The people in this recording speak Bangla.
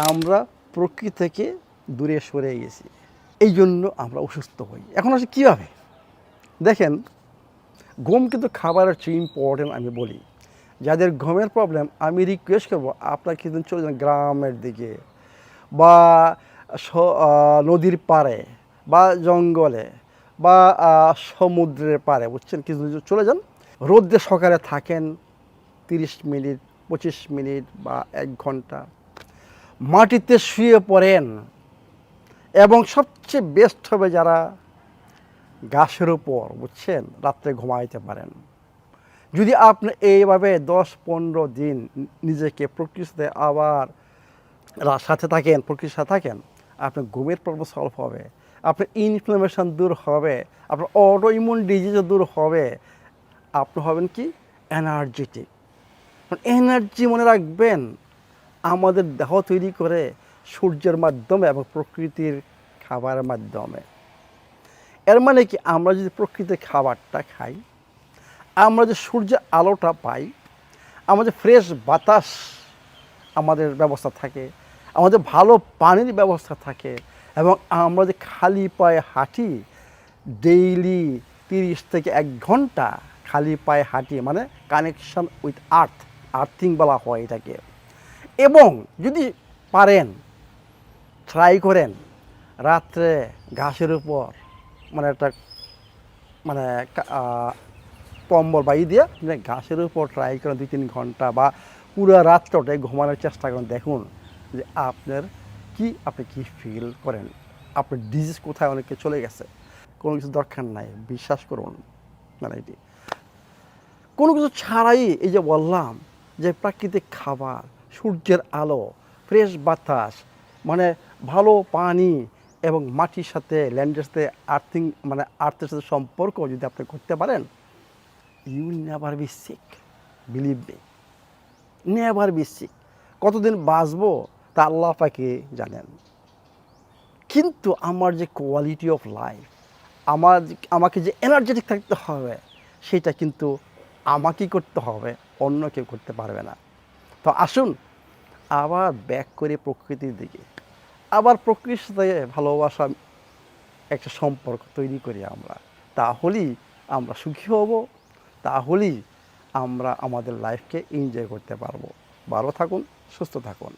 আমরা প্রকৃতি থেকে দূরে সরে গেছি, এই জন্য আমরা অসুস্থ হই। এখন আসলে কীভাবে দেখেন, ঘুম কিন্তু খাবারের চেয়ে ইম্পর্টেন্ট। আমি বলি যাদের ঘুমের প্রবলেম, আমি রিকোয়েস্ট করবো আপনারা কিন্তু চলে যান গ্রামের দিকে বা নদীর পাড়ে বা জঙ্গলে বা সমুদ্রের পাড়ে, বুঝছেন, কিছু চলে যান, রোদ্রে সকালে থাকেন 30 মিনিট 25 মিনিট বা 1 ঘন্টা, মাটিতে শুয়ে পড়েন। এবং সবচেয়ে বেস্ট হবে যারা ঘাসের উপর, বুঝছেন, রাত্রে ঘুমাইতে পারেন। যদি আপনি এইভাবে 10-15 দিন নিজেকে প্রকৃতিতে আবার সাথে থাকেন, প্রকৃতির সাথে থাকেন, আপনার ঘুমের প্রবলেম সলভ হবে, আপনার ইনফ্লামেশন দূর হবে, আপনার অটো ইমিউন ডিজিজও দূর হবে, আপনি হবেন কি এনার্জেটিক। এনার্জি মনে রাখবেন আমাদের দেহ তৈরি করে সূর্যের মাধ্যমে এবং প্রকৃতির খাবারের মাধ্যমে। এর মানে কি, আমরা যদি প্রকৃতির খাবারটা খাই, আমরা যে সূর্যের আলোটা পাই, আমাদের ফ্রেশ বাতাস আমাদের ব্যবস্থা থাকে, আমাদের ভালো পানির ব্যবস্থা থাকে, এবং আমরা যে খালি পায়ে হাঁটি ডেইলি 30 থেকে 1 ঘন্টা খালি পায়ে হাঁটি, মানে কানেকশন উইথ আর্থিং বলা হয় এটাকে। এবং যদি পারেন ট্রাই করেন রাত্রে ঘাসের উপর একটা কম্বল বাই দিয়ে ঘাসের উপর ট্রাই করেন 2-3 ঘন্টা বা পুরো রাত্রটাই ঘুমানোর চেষ্টা করেন। দেখুন যে আপনি কি ফিল করেন, আপনার ডিজিজ কোথায় অনেকে চলে গেছে। কোনো কিছু দরকার নাই, বিশ্বাস করুন। এটি কোনো কিছু ছাড়াই, এই যে বললাম যে প্রাকৃতিক খাবার, সূর্যের আলো, ফ্রেশ বাতাস, ভালো পানি এবং মাটির সাথে, ল্যান্ডের সাথে আর্থের সাথে সম্পর্ক যদি আপনি করতে পারেন, you will never be sick, believe me, never be sick. কতদিন বাঁচবো তা আল্লাহ পাকে জানেন। কিন্তু আমার যে কোয়ালিটি অফ লাইফ, আমাকে যে এনার্জেটিক থাকতে হবে, সেটা কিন্তু আমাকেই করতে হবে, অন্য কেউ করতে পারবে না। তো আসুন আবার ব্যাক করে প্রকৃতির দিকে, আবার প্রকৃতির সাথে ভালোবাসা একটা সম্পর্ক তৈরি করি আমরা। তাহলেই আমরা সুখী হব, তাহলেই আমরা আমাদের লাইফকে এনজয় করতে পারবো। ভালো থাকুন, সুস্থ থাকুন।